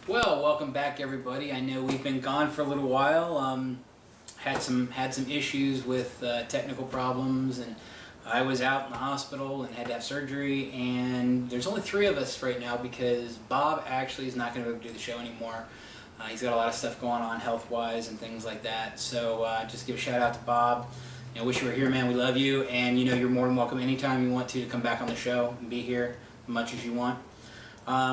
Well, welcome back, everybody. I know we've been gone for a little while. Had some issues with technical problems, and I was out in the hospital and had to have surgery. And there's only 3 of us right now because Bob actually is not going to be able to do the show anymore. He's got a lot of stuff going on health-wise and things like that. So just give a shout out to Bob. I wish you were here, man. We love you, and you're more than welcome anytime you want to come back on the show and be here as much as you want.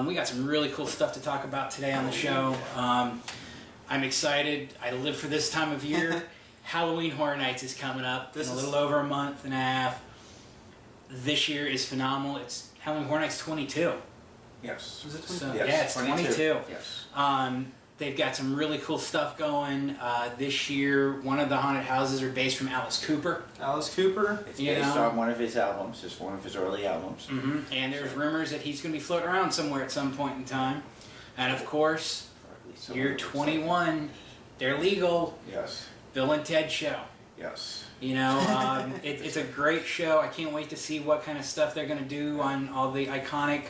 We got some really cool stuff to talk about today on the show. I'm excited. I live for this time of year. Halloween Horror Nights is coming up in a little over a month and a half. This year is phenomenal. It's Halloween Horror Nights 22. Yes. Is it 22? Yes, yeah, it's 22. Yes. They've got some really cool stuff going. This year, one of the haunted houses are based from Alice Cooper. Alice Cooper? It's based on one of his albums. It's one of his early albums. Mm-hmm. And there's rumors that he's going to be floating around somewhere at some point in time. And of course, year 21, they're legal. Yes. Bill and Ted Show. Yes. It's a great show. I can't wait to see what kind of stuff they're going to do on all the iconic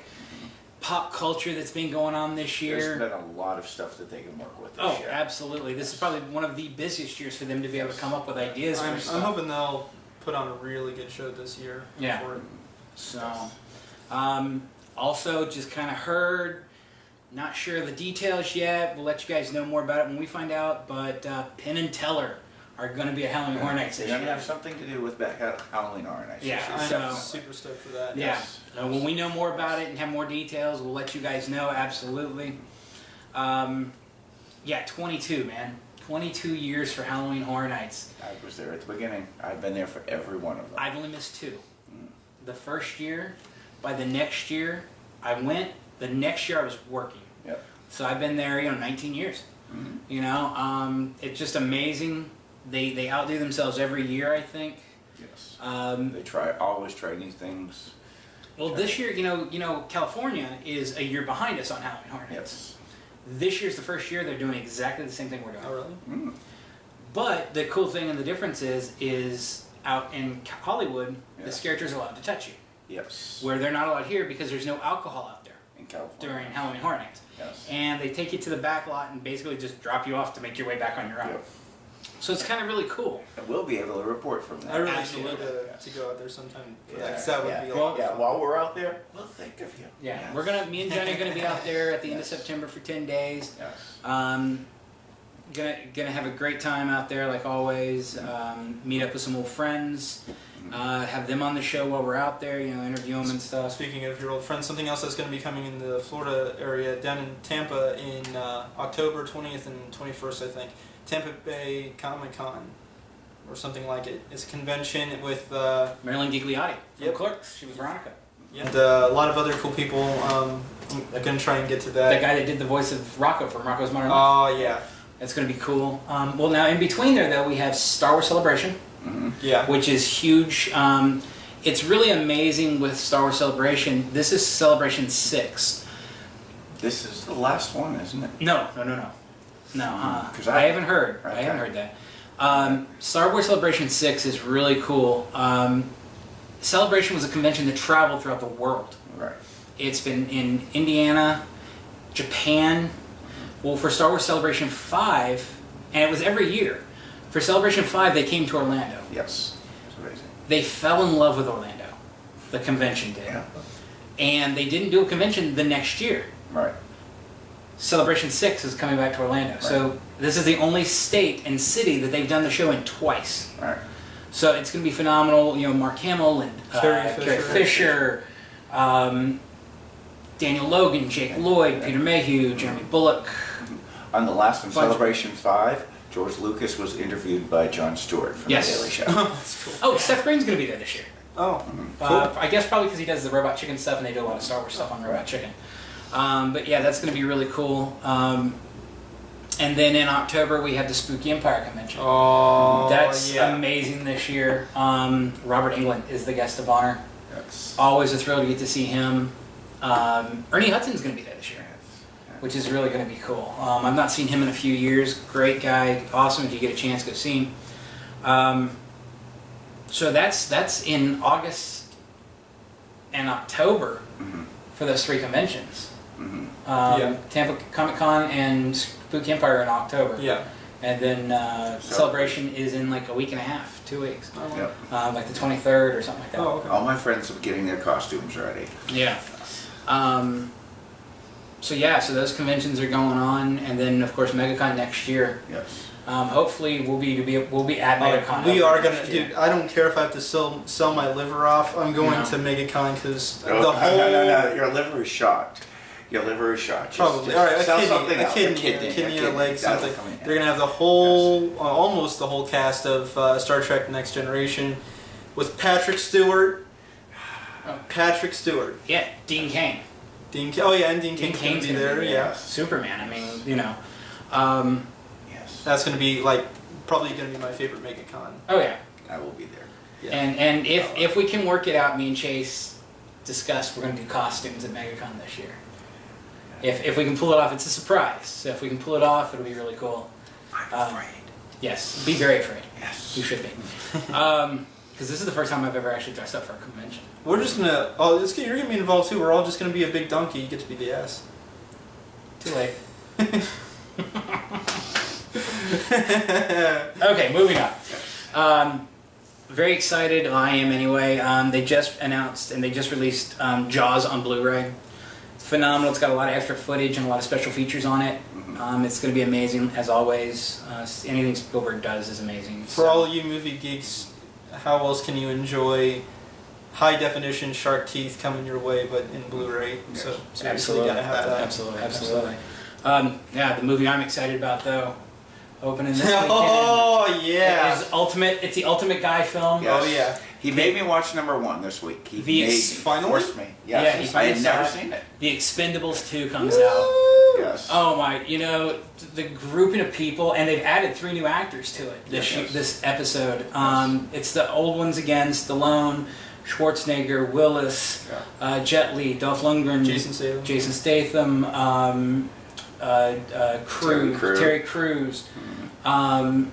pop culture that's been going on this year. There's been a lot of stuff that they can work with this year. Absolutely. This is probably one of the busiest years for them to be able to come up with ideas for stuff. I'm hoping they'll put on a really good show this year. Yeah. For it. So, also just kind of heard, not sure of the details yet. We'll let you guys know more about it when we find out. But Penn and Teller are going to be at Halloween Horror Nights this year. They're going to have something to do with Halloween Horror Nights. Yeah. I'm super stoked for that. Yeah. Yes. When we know more about it and have more details, we'll let you guys know. Absolutely. 22, man. 22 years for Halloween Horror Nights. I was there at the beginning. I've been there for every one of them. I've only missed 2. The first year, by the next year, I went. The next year I was working. Yep. So I've been there, 19 years. Mm-hmm. It's just amazing. They outdo themselves every year, I think. Yes. They always try new things. Well, this year, California is a year behind us on Halloween Horror Nights. Yes. This year's the first year they're doing exactly the same thing we're doing. Oh, really? Mm. But the cool thing and the difference is out in Hollywood, the scarecrows are allowed to touch you. Yes. Where they're not allowed here because there's no alcohol out there In California. during Halloween Horror Nights. Yes. And they take you to the back lot and basically just drop you off to make your way back on your own. Yep. So it's kind of really cool. And we'll be able to report from that. I really Absolutely. need to go out there sometime for that, 'cause Yeah, that would yeah. be a lot of Yeah, fun. while we're out there, we'll think of you. Yeah, Yes. me and Johnny are gonna be out there at the end of September for 10 days. Yes. Gonna have a great time out there like always. Meet up with some old friends. Have them on the show while we're out there. Interview them and stuff. Speaking of your old friends, something else that's going to be coming in the Florida area, down in Tampa in October 20th and 21st, I think. Tampa Bay Comic Con, or something like it. It's a convention with Marilyn Gigliotti from Yep. Clerks. She was Veronica. and a lot of other cool people. I'm going to try and get to that. The guy that did the voice of Rocco from Rocco's Modern Life. Oh, yeah. That's going to be cool. Well, now in between there, though, we have Star Wars Celebration, Yeah. which is huge. It's really amazing with Star Wars Celebration. This is Celebration 6. This is the last one, isn't it? No. No, 'Cause I haven't heard. Okay. I haven't heard that. Star Wars Celebration 6 is really cool. Celebration was a convention that traveled throughout the world. Right. It's been in Indiana, Japan. Well, for Star Wars Celebration 5, and it was every year. For Celebration 5, they came to Orlando. Yes. It's amazing. They fell in love with Orlando. The convention did. Yeah. And they didn't do a convention the next year. Right. Celebration 6 is coming back to Orlando. So this is the only state and city that they've done the show in twice. Right. So it's going to be phenomenal. Mark Hamill and Carrie Fisher, Daniel Logan, Jake Lloyd, Peter Mayhew, Jeremy Bullock. On the last one, Bunch of- Celebration 5, George Lucas was interviewed by Jon Stewart from Yes. The Daily Show. That's cool. Oh, Seth Green's going to be there this year. Oh, I guess probably because he does the Robot Chicken stuff and they do a lot of Star Wars stuff on Robot Chicken. But yeah, that's going to be really cool. And then in October we have the Spooky Empire Convention. Oh, That's yeah. amazing this year. Robert Englund is the guest of honor. Yes. Always a thrill to get to see him. Ernie Hudson's going to be there this year, which is really going to be cool. I've not seen him in a few years. Great guy. Awesome if you get a chance, go see him. So that's in August and October for those 3 conventions. Mhm. Yeah. Tampa Comic Con and Spooky Empire in October. Yeah. And then Celebration is in like a week and a half, 2 weeks. Yep. Like the 23rd or something like that. Oh, okay. All my friends are getting their costumes ready. Yeah. So those conventions are going on, and then of course MegaCon next year. Yes. Hopefully we'll be at MegaCon. We are next gonna, year. dude. I don't care if I have to sell my liver off. I'm going No. to MegaCon because Oh, the whole. no. Your liver is shot. Your liver is shot. Probably. Just All right, sell a something else. kidney, a leg, That'll something. come in. They're gonna have the whole, almost the whole cast of Star Trek: Next Generation, with Patrick Stewart. Oh. Patrick Stewart. Yeah, Dean Cain. Oh yeah, and Dean Dean Cain's gonna Cain's be gonna there. be Yeah. Superman. I mean, you know. Yes. That's gonna be like probably gonna be my favorite MegaCon. Oh yeah. I will be there. Yeah. And if we can work it out, me and Chase discussed we're going to do costumes at MegaCon this year. If we can pull it off, it's a surprise. So if we can pull it off, it'll be really cool. I'm afraid. Yes, be very afraid. Yes. You should be. Because this is the first time I've ever actually dressed up for a convention. We're just gonna. Oh, you're gonna be involved too. We're all just gonna be a big donkey. You get to be the ass. Too late. Okay, moving on. Very excited. I am anyway. They just announced and they just released Jaws on Blu-ray. It's phenomenal. It's got a lot of extra footage and a lot of special features on it. It's going to be amazing as always. Anything Spielberg does is amazing. For all you movie geeks, how else can you enjoy high definition shark teeth coming your way, but in Blu-ray? Yes. So seriously, Absolutely. you gotta have that. Absolutely. Yeah, the movie I'm excited about though, opening this weekend. Oh yeah. Is ultimate. It's the ultimate guy film. Yes. Oh yeah. He made me watch #1 this week. He The made finally? forced me. Yes. Yeah, he I finally had never saw it. seen it. The Expendables 2 comes out. Yes. Oh my, the grouping of people, and they've added 3 new actors to it Yes. this episode. It's the old ones again: Stallone, Schwarzenegger, Willis, Jet Li, Dolph Lundgren, Jason Statham. Terry Crews, Randy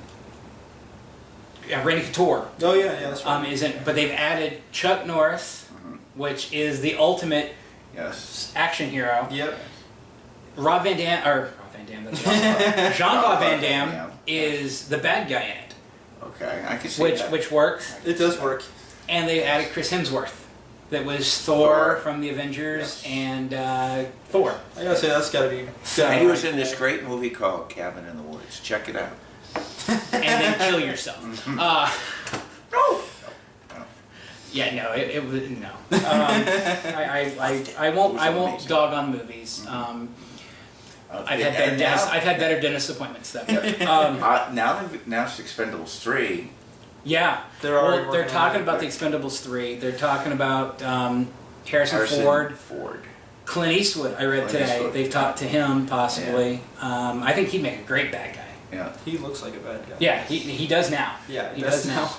Couture. Oh yeah, that's right. But they've added Chuck Norris, which is the ultimate Yes. action hero. Yep. Rob Van Dam, that's Jean-Claude Van Damme is the bad guy in it, Okay, I can see which that. which works. It does work. And they added Chris Hemsworth, that was Thor from the Avengers, and Thor. I gotta say that's gotta be. And he was in this great movie called Cabin in the Woods. Check it out. And then kill yourself. No. Yeah, no, it was no. I won't amazing. dog on movies. I've had better dentist appointments though. Now it's Expendables 3. Yeah, They're already they're working talking on it. about the Expendables 3. They're talking about Harrison Ford, Clint Eastwood. I read today. Eastwood. They've talked to him possibly. I think he'd make a great bad guy. Yeah. He looks like a bad guy. Yeah, he does now. Yeah, he does now.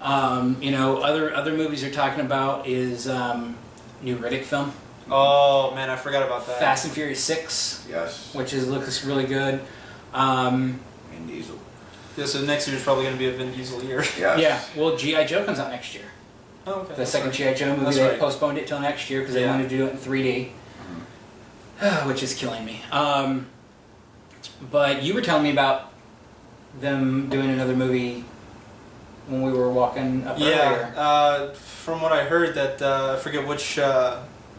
Other movies they're talking about is new Riddick film, Oh man, I forgot about that. Fast and Furious 6, Yes. which looks really good. Vin Diesel. Yeah, so next year's probably gonna be a Vin Diesel year. Yes. Yeah, well, G.I. Joe comes out next year. Oh, okay. The second G.I. Joe movie, That's they right. postponed it till next year because they Yeah. wanted to do it in 3D, which is killing me. But you were telling me about them doing another movie when we were walking up earlier. Yeah, from what I heard, that I forget which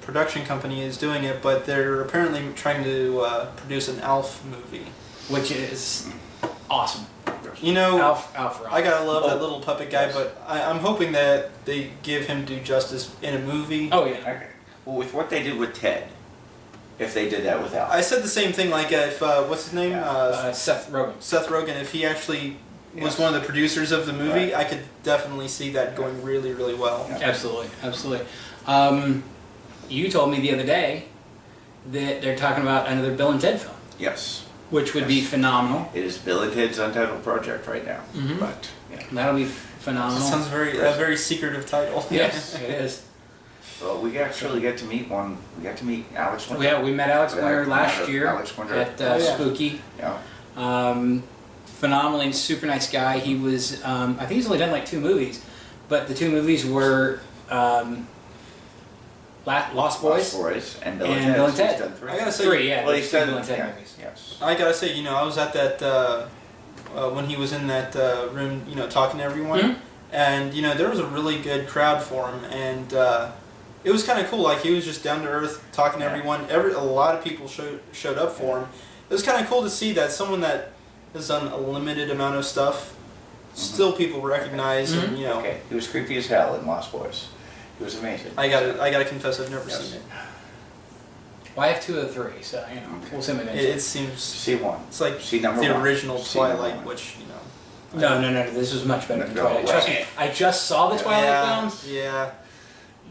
production company is doing it, but they're apparently trying to produce an Alf movie. Which is awesome. You know, Alf Ross. I gotta love that little puppet guy, but I'm hoping that they give him due justice in a movie. Oh yeah. Okay. Well, with what they did with Ted, if they did that with Al. I said the same thing, like if, what's his name? Seth Rogen. Seth Rogen, if he actually was Yes. one of the producers of the movie, Right. I could definitely see that going really, really well. Yeah. Absolutely. You told me the other day that they're talking about another Bill and Ted film, Yes. which would be Yes. phenomenal. It is Bill and Ted's Untitled Project right now. Mhm. But, yeah. That'll be That phenomenal. sounds a very secretive title. Yes, it is. Well, we actually get to meet We got to meet Alex Winter. We met Alex Yeah, Winter we last met year Alex Winter. at Oh, yeah. Spooky. Yeah. Phenomenally super nice guy. He was, I think he's only done like 2 movies, but the 2 movies were Lost Boys, and Bill and and Bill and Ted. Ted. He's done 3. I gotta say, Three, yeah. Well, there's he's two done Bill and Ted yeah, movies. yes. I gotta say, I was at that when he was in that room, talking to everyone, Mhm. and there was a really good crowd for him, and it was kind of cool. Like he was just down to earth, talking to Yeah. everyone. A lot of people showed up for him. It was kind of cool to see that someone that has done a limited amount of stuff, still people recognize, and Okay, he was creepy as hell in Lost Boys. He was amazing. I gotta confess, I've never Yes. seen it. Well, I have 2 of the 3, so we'll see them eventually. It seems See one. it's like See number the 1. original See number Twilight, 1. which No, this was much better than No Twilight. Trust me, way. I just saw the Twilight yeah, films. yeah,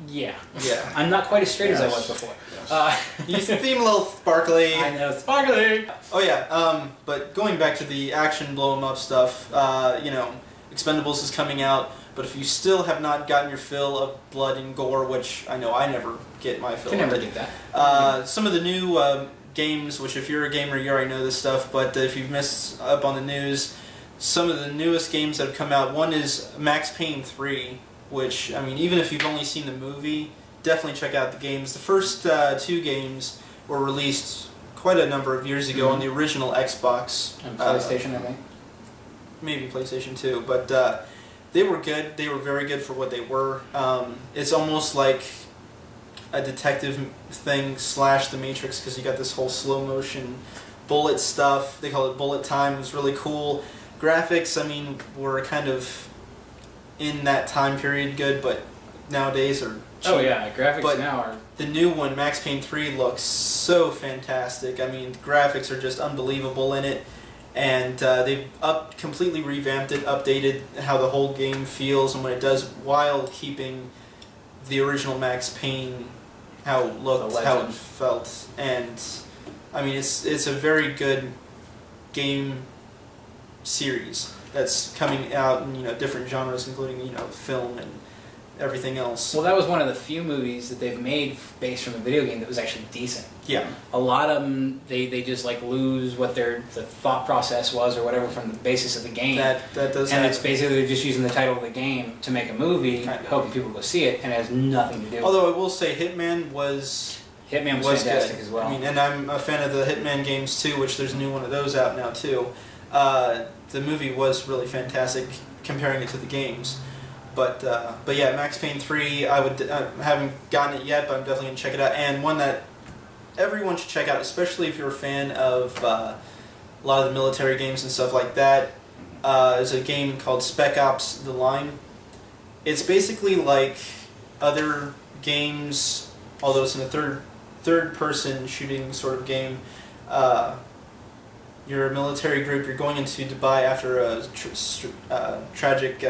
Yeah. yeah. I'm not quite as straight as I Yes. was before. Yes. You seem a little sparkly. I know, sparkly! Oh yeah, but going back to the action blow 'em up stuff, Expendables is coming out, but if you still have not gotten your fill of blood and gore, which I know I never get my fill Can of never it, get that. some of the new games, which if you're a gamer you already know this stuff, but if you've missed up on the news, some of the newest games that have come out, one is Max Payne 3, which, even if you've only seen the movie, definitely check out the games. The first 2 games were released quite a number of years ago on the original Xbox. And PlayStation, I think. Maybe PlayStation 2, but they were good. They were very good for what they were. It's almost like a detective thing / The Matrix, because you got this whole slow motion bullet stuff. They call it bullet time. It was really cool. Graphics, were kind of in that time period good, but nowadays are cheap. Oh yeah, graphics But now are... The new one, Max Payne 3, looks so fantastic. The graphics are just unbelievable in it. And they've completely revamped it, updated how the whole game feels and what it does, while keeping the original Max Payne, how it looked, The how it legend. felt. And, it's a very good game series that's coming out in, different genres, including, film and everything else. Well, that was one of the few movies that they've made based from a video game that was actually decent. Yeah. A lot of them, they just lose what the thought process was or whatever from the basis of the game. That does and happen. it's basically they're just using the title of the game to make a movie, Kind of. hoping people go see it, and it has nothing to do with Although I will say Hitman was it. Hitman was fantastic good. as well. And I'm a fan of the Hitman games too, which there's a new one of those out now too. The movie was really fantastic comparing it to the games. But yeah, Max Payne 3, I haven't gotten it yet, but I'm definitely gonna check it out. And one that everyone should check out, especially if you're a fan of a lot of the military games and stuff like that, is a game called Spec Ops: The Line. It's basically like other games, although it's in a third-person shooting sort of game. You're a military group. You're going into Dubai after a tragic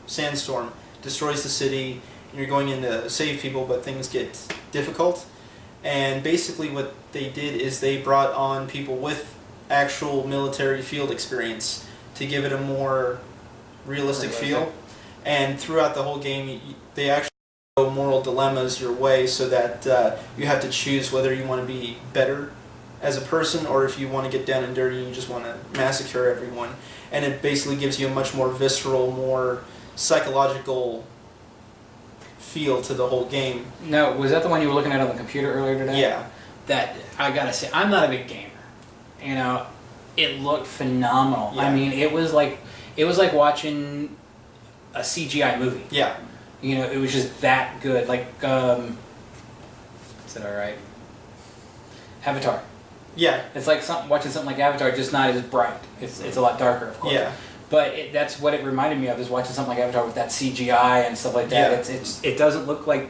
sandstorm destroys the city, and you're going in to save people, but things get difficult. And basically, what they did is they brought on people with actual military field experience to give it a more realistic feel. And throughout the whole game, they actually throw moral dilemmas your way, so that you have to choose whether you want to be better as a person, or if you want to get down and dirty and you just want to massacre everyone. And it basically gives you a much more visceral, more psychological feel to the whole game. No, was that the one you were looking at on the computer earlier today? Yeah. That, I gotta say, I'm not a big gamer. It looked phenomenal. Yeah. It was like watching a CGI movie. Yeah. It was just that good. Is that alright? Avatar. Yeah. It's like watching something like Avatar, just not as bright. It's a lot darker, of course. Yeah. But that's what it reminded me of, is watching something like Avatar with that CGI and stuff like that. Yeah. It doesn't look like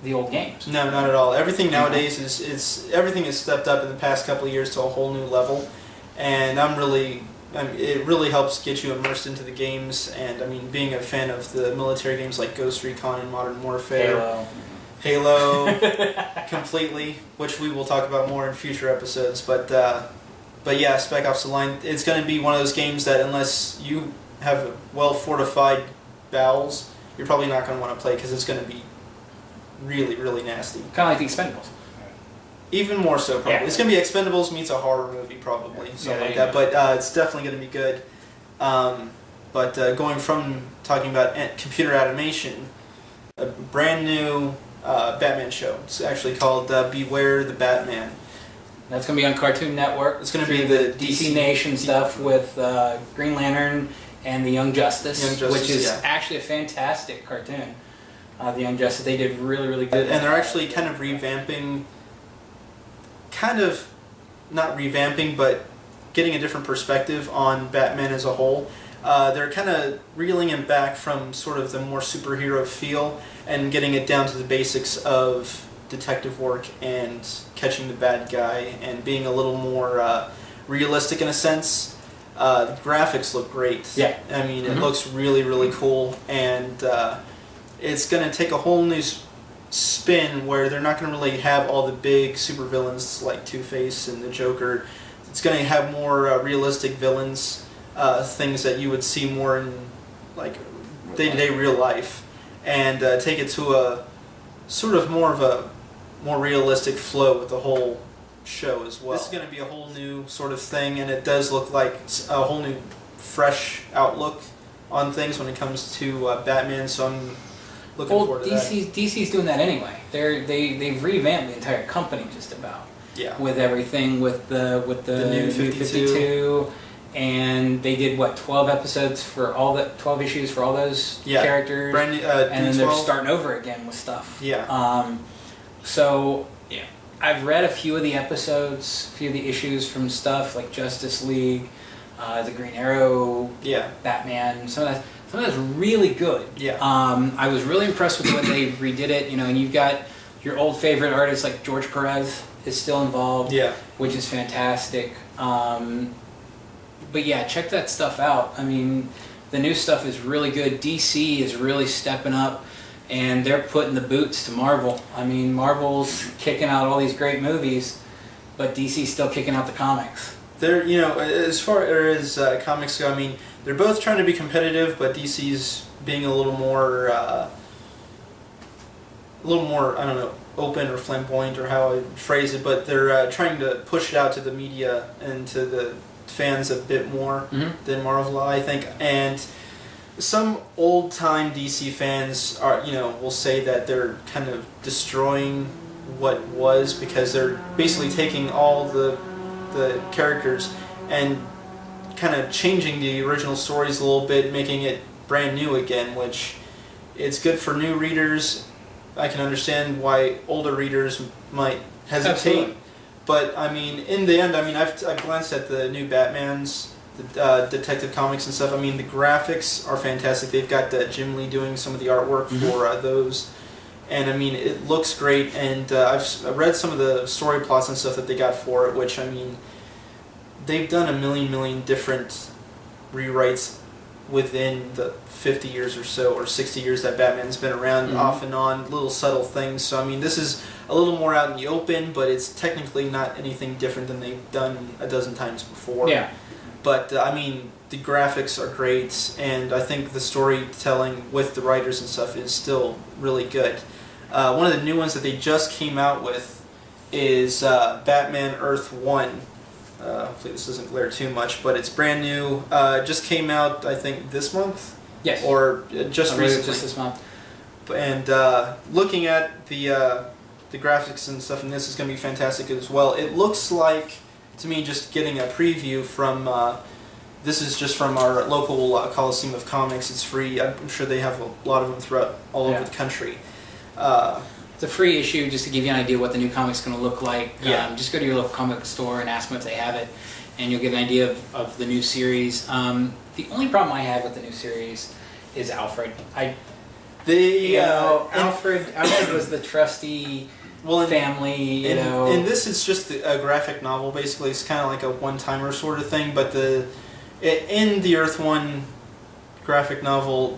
the old games. No, not at all. Everything nowadays everything has stepped up in the past couple of years to a whole new level, and it really helps get you immersed into the games. And being a fan of the military games like Ghost Recon and Modern Warfare, Halo, completely, which we will talk about more in future episodes. But yeah, Spec Ops: The Line, it's going to be one of those games that unless you have well fortified bowels, you're probably not going to want to play, because it's going to be really, really nasty. Kind of like the Expendables. Even more so, probably. Yeah. It's going to be Expendables meets a horror movie, probably, something like that. But it's definitely going to be good. But going from talking about computer animation, a brand new Batman show. It's actually called Beware the Batman. That's going to be on Cartoon Network. It's going to be the DC Nation stuff with Green Lantern and the Young Justice, which is actually a fantastic cartoon. The Young Justice, they did really, really good. And they're actually kind of revamping, not revamping, but getting a different perspective on Batman as a whole. They're kind of reeling him back from sort of the more superhero feel and getting it down to the basics of detective work and catching the bad guy and being a little more realistic in a sense. The graphics look great. Yeah. I mean, it looks really, really cool, and it's going to take a whole new spin where they're not going to really have all the big supervillains like Two-Face and the Joker. It's going to have more realistic villains, things that you would see more in like day-to-day real life, and take it to a sort of more realistic flow with the whole show as well. This is going to be a whole new sort of thing, and it does look like a whole new fresh outlook on things when it comes to Batman, so I'm looking forward to that. DC's doing that anyway. They've revamped the entire company just about. Yeah. With everything, with the new 52. And they did 12 episodes for all 12 issues for all those characters, Brand new, and then they're starting over again with stuff. Yeah. So yeah, I've read a few of the episodes, a few of the issues from stuff like Justice League, the Green Arrow, Batman. Some of that's really good. Yeah. I was really impressed with the way they redid it. And you've got your old favorite artists like George Perez is still involved, which is fantastic. But yeah, check that stuff out. I mean, the new stuff is really good. DC is really stepping up, and they're putting the boots to Marvel. I mean, Marvel's kicking out all these great movies, but DC's still kicking out the comics. They're, as far as comics go, I mean, they're both trying to be competitive, but DC's being a little more, I don't know, open or flamboyant or how I phrase it, but they're trying to push it out to the media and to the fans a bit more than Marvel, I think. And some old-time DC fans will say that they're kind of destroying what was, because they're basically taking all the characters and kind of changing the original stories a little bit, making it brand new again, which it's good for new readers. I can understand why older readers might hesitate. Absolutely. But, I mean, in the end, I've glanced at the new Batmans, the Detective Comics and stuff. I mean, the graphics are fantastic. They've got Jim Lee doing some of the artwork for those. And, I mean, it looks great. And I've read some of the story plots and stuff that they got for it, which, I mean, they've done a million different rewrites within the 50 years or so, or 60 years that Batman's been around, off and on, little subtle things. So, I mean, this is a little more out in the open, but it's technically not anything different than they've done a dozen times before. Yeah. But, I mean, the graphics are great, and I think the storytelling with the writers and stuff is still really good. One of the new ones that they just came out with is Batman Earth 1. Hopefully this doesn't glare too much, but it's brand new. Just came out, I think, this month? Yes. Or just recently. Just this month. And looking at the graphics and stuff in this is going to be fantastic as well. It looks like, to me, just getting a preview from, this is just from our local Coliseum of Comics. It's free. I'm sure they have a lot of them throughout all over the country. It's a free issue just to give you an idea what the new comic's going to look like. Just go to your local comic store and ask them if they have it, and you'll get an idea of the new series. The only problem I have with the new series is Alfred. Alfred was the trusty family, And this is just a graphic novel, basically. It's kind of like a one-timer sort of thing, but in the Earth 1 graphic novel,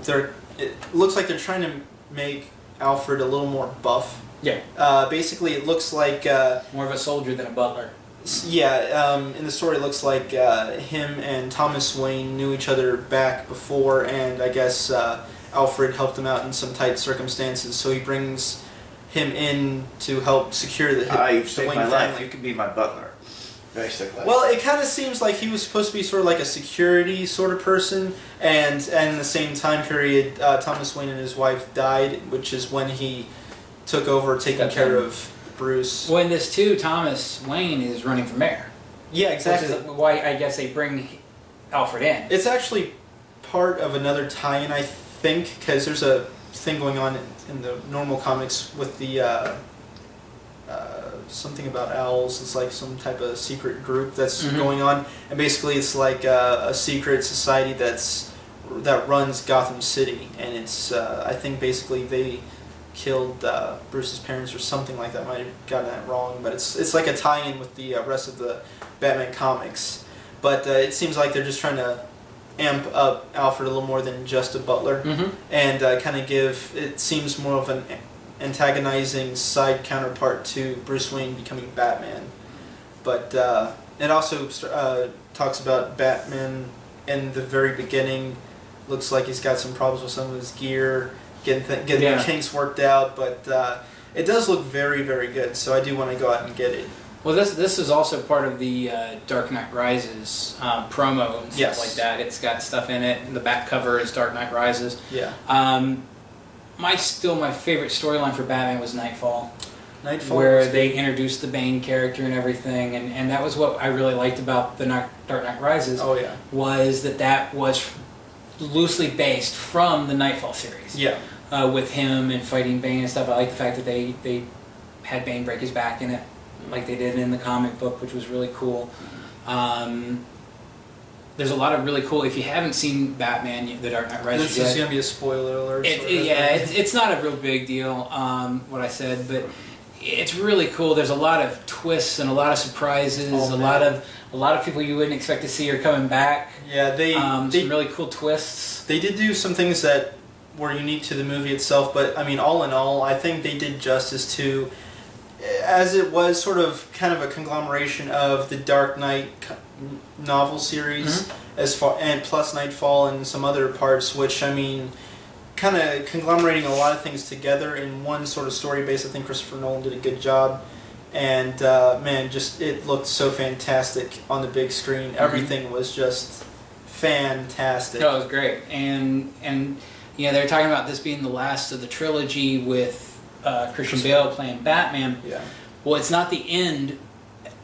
it looks like they're trying to make Alfred a little more buff. Yeah. Basically, it looks like more of a soldier than a butler. In the story, it looks like him and Thomas Wayne knew each other back before, and I guess Alfred helped him out in some tight circumstances, so he brings him in to help secure the I've Wayne saved my family. life. You can be my butler. Basically. Well, it kind of seems like he was supposed to be sort of like a security sort of person, and in the same time period, Thomas Wayne and his wife died, which is when he took over taking Stepped care in. of Bruce. Well, in this too, Thomas Wayne is running for mayor. Yeah, exactly. Which is why I guess they bring Alfred in. It's actually part of another tie-in, I think, because there's a thing going on in the normal comics with the something about owls. It's like some type of secret group that's going on, and basically it's like a secret society that runs Gotham City, and it's I think basically they killed Bruce's parents or something like that. I might have gotten that wrong, but it's like a tie-in with the rest of the Batman comics. But it seems like they're just trying to amp up Alfred a little more than just a butler, and kind of give, it seems, more of an antagonizing side counterpart to Bruce Wayne becoming Batman. But it also talks about Batman in the very beginning. Looks like he's got some problems with some of his gear, getting the kinks worked out, but it does look very, very good, so I do want to go out and get it. Well, this is also part of the Dark Knight Rises promo and stuff like that. It's got stuff in it. The back cover is Dark Knight Rises. Yeah. My favorite storyline for Batman was Nightfall. Nightfall, where they introduced the Bane character and everything, and that was what I really liked about the Dark Knight Rises. Oh yeah. Was that was loosely based from the Nightfall series. Yeah. With him and fighting Bane and stuff. I like the fact that they had Bane break his back in it, like they did in the comic book, which was really cool. There's a lot of really cool. If you haven't seen Batman, The Dark Knight Rises, this is gonna be a spoiler alert. It's not a real big deal. What I said, but it's really cool. There's a lot of twists and a lot of surprises. A lot of people you wouldn't expect to see are coming back. Yeah, they some really cool twists. They did do some things that were unique to the movie itself, but I mean, all in all, I think they did justice to, as it was sort of kind of a conglomeration of the Dark Knight novel series, and plus Nightfall and some other parts, which, I mean, kind of conglomerating a lot of things together in one sort of story base. I think Christopher Nolan did a good job, and man, just it looked so fantastic on the big screen. Everything was just fantastic. No, it was great, and you know, they were talking about this being the last of the trilogy with Christian Bale playing Batman. Yeah. Well, it's not the end.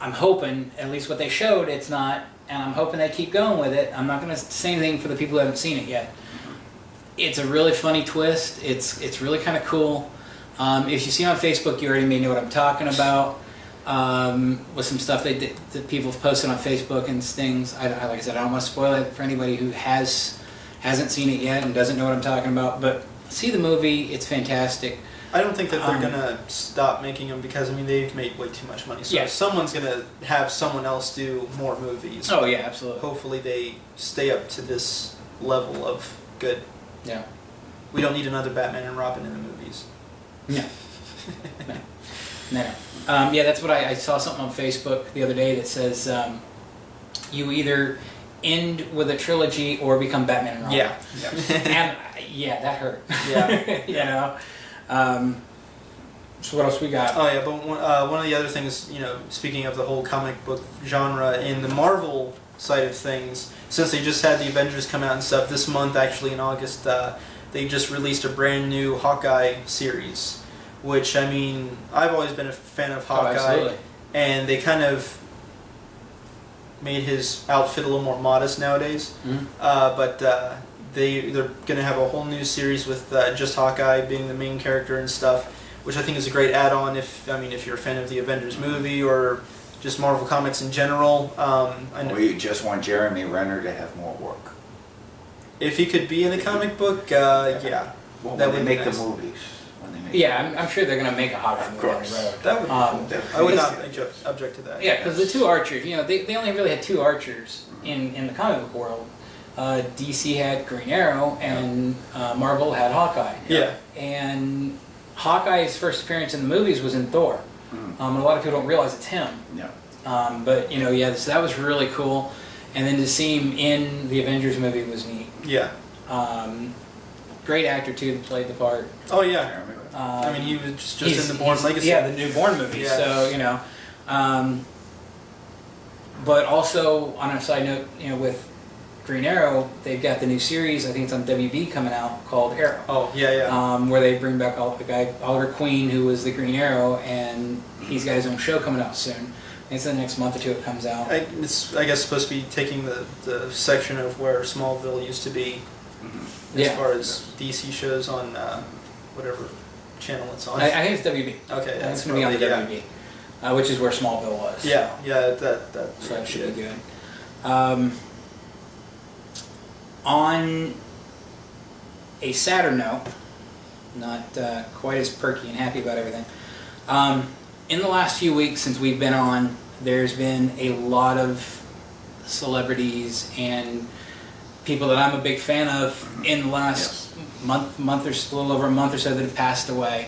I'm hoping, at least what they showed, it's not, and I'm hoping they keep going with it. I'm not going to say anything for the people who haven't seen it yet. It's a really funny twist. It's really kind of cool. If you see on Facebook, you already may know what I'm talking about. With some stuff that people have posted on Facebook and things. Like I said, I don't want to spoil it for anybody who hasn't seen it yet and doesn't know what I'm talking about. But see the movie. It's fantastic. I don't think that they're gonna stop making them, because I mean they've made way too much money. So someone's gonna have someone else do more movies. Oh yeah, absolutely. Hopefully they stay up to this level of good. Yeah. We don't need another Batman and Robin in the movies. No. Yeah, that's what I saw something on Facebook the other day that says you either end with a trilogy or become Batman and Robin. Yeah. And yeah, that hurt. Yeah. You know. So what else we got? Oh yeah, but one of the other things, you know, speaking of the whole comic book genre, in the Marvel side of things, since they just had the Avengers come out and stuff, this month, actually in August, they just released a brand new Hawkeye series, which, I mean, I've always been a fan of Hawkeye, and they kind of made his outfit a little more modest nowadays, but they're going to have a whole new series with just Hawkeye being the main character and stuff, which I think is a great add-on if you're a fan of the Avengers movie or just Marvel Comics in general. We just want Jeremy Renner to have more work. If he could be in a comic book, yeah. Well, that when would they be make nice. the movies. I'm sure they're going to make a Hawkeye movie down the road. That would be cool. I would not object to that. Yeah, because the two Archers, you know, they only really had two Archers in the comic book world. DC had Green Arrow, and Marvel had Hawkeye. Yeah. And Hawkeye's first appearance in the movies was in Thor. And a lot of people don't realize it's him. Yeah. But, you know, yeah, so that was really cool. And then to see him in the Avengers movie was neat. Yeah. Great actor, too, that played the part. Oh, yeah. I mean, he was just in the Bourne Legacy. Yeah, the new Bourne movie. Yeah. So, you know. But also, on a side note, you know, with Green Arrow, they've got the new series, I think it's on WB coming out, called Arrow. Oh, yeah. Where they bring back the guy, Oliver Queen, who was the Green Arrow, and he's got his own show coming out soon. It's the next month or two it comes out. It's, I guess, supposed to be taking the section of where Smallville used to be, as far as DC shows on whatever channel it's on. I think it's WB. Okay, It's going to be on the WB, which is where Smallville was. Yeah, that. So that should be good. On a sadder note, not quite as perky and happy about everything, in the last few weeks since we've been on, there's been a lot of celebrities and people that I'm a big fan of in the last month or a little over a month or so that have passed away.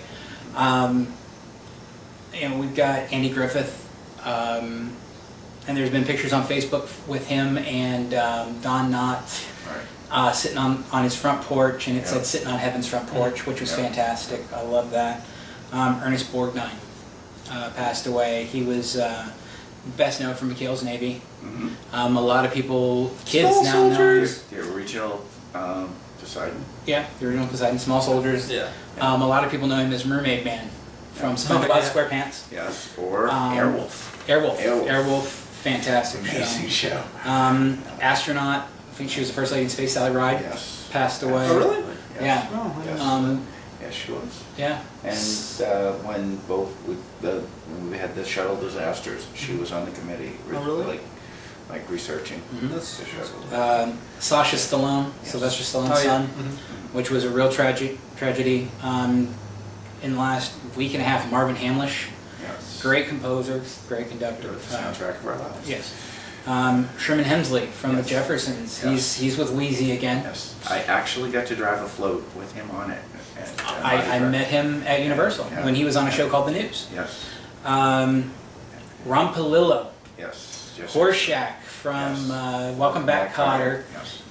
We've got Andy Griffith, and there's been pictures on Facebook with him and Don Knotts sitting on his front porch, and it said "Sitting on Heaven's Front Porch," which was fantastic. I love that. Ernest Borgnine passed away. He was best known for McHale's Navy. A lot of people, kids Small now Soldiers. The original Poseidon. Yeah, the original Poseidon, Small Soldiers. Yeah. A lot of people know him as Mermaid Man from SpongeBob SquarePants. Yes, or Airwolf. Airwolf, fantastic Amazing show. Astronaut, I think she was the first lady in space, Sally Ride, Yes. passed away. Oh, really? Yeah. Oh, Yes. Yes, she was. Yeah. And when we had the shuttle disasters, she was on the committee. Oh, really? Like researching That's the shuttle. Sasha Stallone, Sylvester Stallone's son, which was a real tragedy. In the last week and a half, Marvin Hamlish, Yes. great composer, great conductor. The soundtrack of our lives. Yes. Sherman Hemsley from the Jeffersons. Yes. He's with Wheezy again. Yes. I actually got to drive a float with him on it. I met him at Universal when he was on a show called The News. Yes. Ron Palillo, Yes. Horseshack from Welcome Back, Kotter. Yes.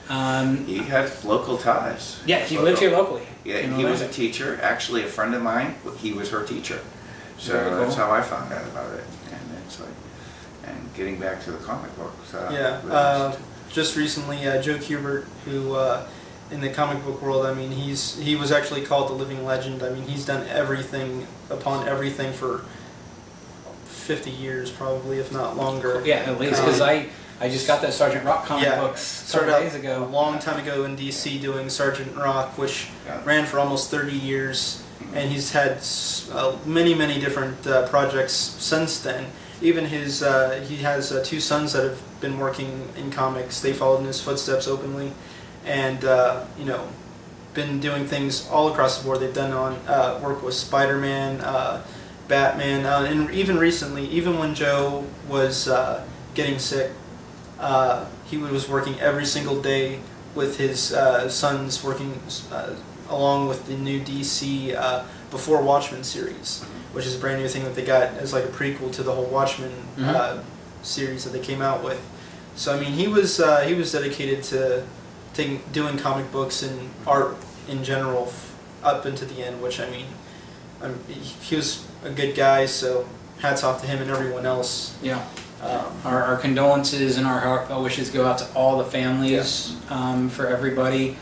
He had local ties. Yeah, he lived here locally. Yeah, he was a teacher. Actually, a friend of mine, he was her teacher. So Very cool. that's how I found out about it. And it's like, and getting back to the comic books. Just recently, Joe Kubert, who in the comic book world, I mean, he was actually called the living legend. I mean, he's done everything upon everything for 50 years, probably, if not longer. Yeah, at least, because I just got those Sergeant Rock comic books a couple days ago. A long time ago in DC doing Sergeant Rock, which ran for almost 30 years, and he's had many different projects since then. Even he has 2 sons that have been working in comics. They followed in his footsteps openly, and been doing things all across the board. They've done work with Spider-Man, Batman, and even recently, even when Joe was getting sick, he was working every single day with his sons, working along with the new DC Before Watchmen series, which is a brand new thing that they got as like a prequel to the whole Watchmen series that they came out with. So I mean, he was dedicated to doing comic books and art in general up into the end, which I mean, he was a good guy. So hats off to him and everyone else. Yeah. Our condolences and our heartfelt wishes go out to all the families for everybody.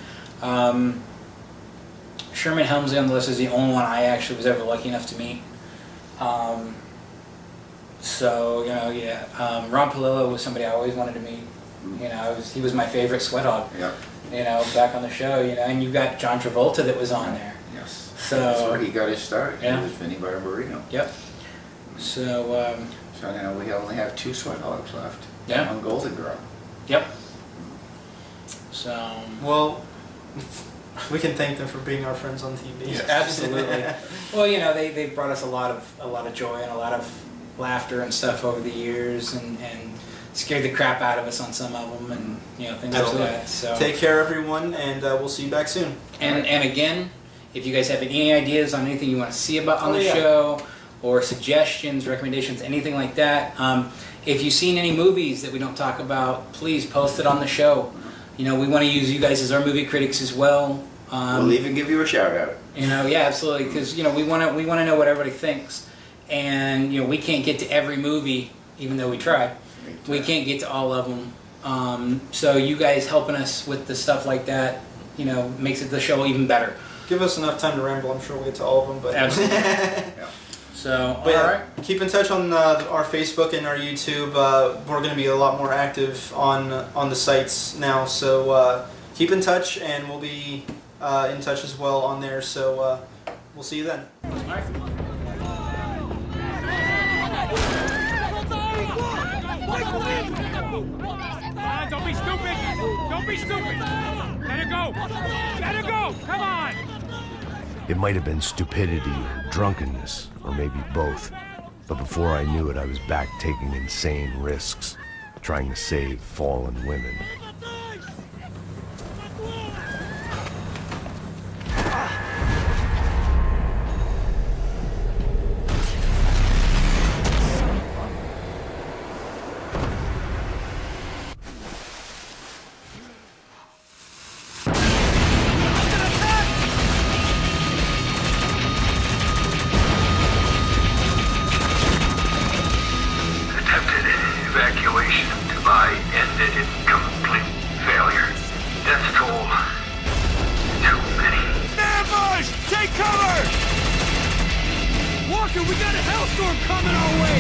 Sherman Hemsley on the list is the only one I actually was ever lucky enough to meet. Ron Palillo was somebody I always wanted to meet. He was my favorite sweat hog. Yeah. Back on the show. And you got John Travolta that was on there. Yes. So that's where he got his start. Yeah. He was Vinnie Barbarino. Yep. So. So now we only have 2 sweat hogs left. Yeah. One Golden Girl. Yep. So. Well, we can thank them for being our friends on TV. Yes. Absolutely. Well, they've brought us a lot of joy and a lot of laughter and stuff over the years, and scared the crap out of us on some of them, and things Absolutely. like that. So Take care, everyone, and we'll see you back soon. and again, if you guys have any ideas on anything you want to see about on the yeah. show, or suggestions, recommendations, anything like that, if you've seen any movies that we don't talk about, please post it on the show. We want to use you guys as our movie critics as well. We'll even give you a shout out. Yeah, absolutely, because we want to know what everybody thinks, and we can't get to every movie, even though we try. We can't get to all of them. So you guys helping us with the stuff like that, makes the show even better. Give us enough time to ramble. I'm sure we'll get to all of them. But Absolutely. Yeah. So, but all yeah, right. keep in touch on our Facebook and our YouTube. We're going to be a lot more active on the sites now. So keep in touch, and we'll be in touch as well on there. So we'll see you then. All right. Don't be stupid! Don't be stupid! Let it go! Let it go! Come on! It might have been stupidity or drunkenness, or maybe both. But before I knew it, I was back taking insane risks, trying to save fallen women. Evacuation of Dubai ended in complete failure. Death toll, too many. Ambush! Take cover! Walker, we got a hellstorm coming our way!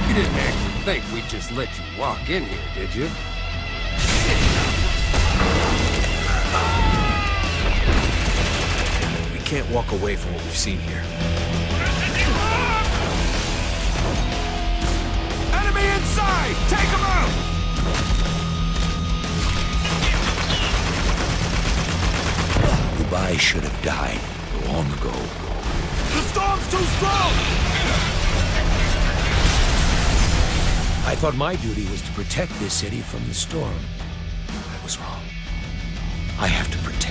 You didn't actually think we'd just let you walk in here, did you? We can't walk away from what we've seen here. Enemy inside! Take him out! Dubai should have died long ago. The storm's too strong! I thought my duty was to protect this city from the storm. I was wrong. I have to protect